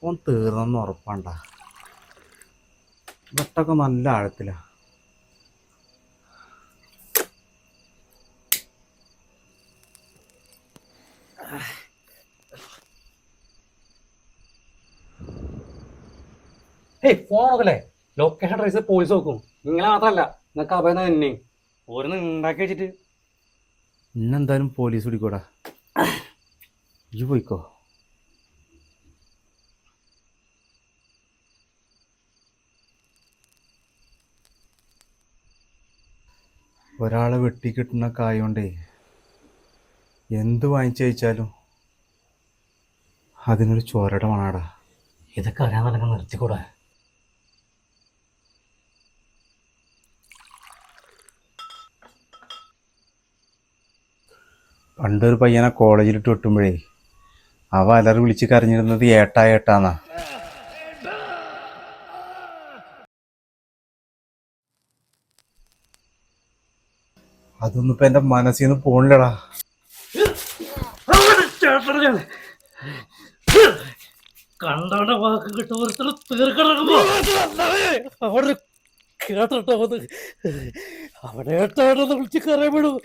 ഓൻ തീർന്നെന്ന് ഉറപ്പാണ്ട. വെട്ടൊക്കെ നല്ല ആഴത്തിലാ. ഫോൺ നോക്കല്ലേ? ലൊക്കേഷൻ ട്രേസ് പോലീസ് നോക്കും. നിങ്ങളെ മാത്രല്ല, നിങ്ങൾക്ക് അഭയം തന്നെ ഓരോന്ന് ഉണ്ടാക്കി വെച്ചിട്ട്. ഇന്നെന്തായാലും പോലീസ് പിടിക്കൂടാ. ഇജ്ജ് പോയിക്കോ. ഒരാളെ വെട്ടിക്കിട്ടുന്ന കായോണ്ടേ എന്ത് വാങ്ങിച്ചു കഴിച്ചാലും അതിനൊരു ചോരട വേണാടാ. ഇതൊക്കെ അറിയാൻ തന്നെ നിർത്തിക്കൂടാ. പണ്ടൊരു പയ്യനെ കോളേജിലിട്ട് വെട്ടുമ്പോഴേ അവ അലറി വിളിച്ച് കരഞ്ഞിരുന്നത് ഏട്ടാ ഏട്ടാന്നാ. അതൊന്നും ഇപ്പൊ എന്റെ മനസ്സിൽ നിന്ന് പോണില്ലടാ. കണ്ടവന്റെ വാക്ക് കിട്ടുമ്പോൾ തീർക്കണോ അവിടെ കേട്ടോ. അവിടെ ഏട്ടാണെന്ന് വിളിച്ച് കറിയപ്പെടും.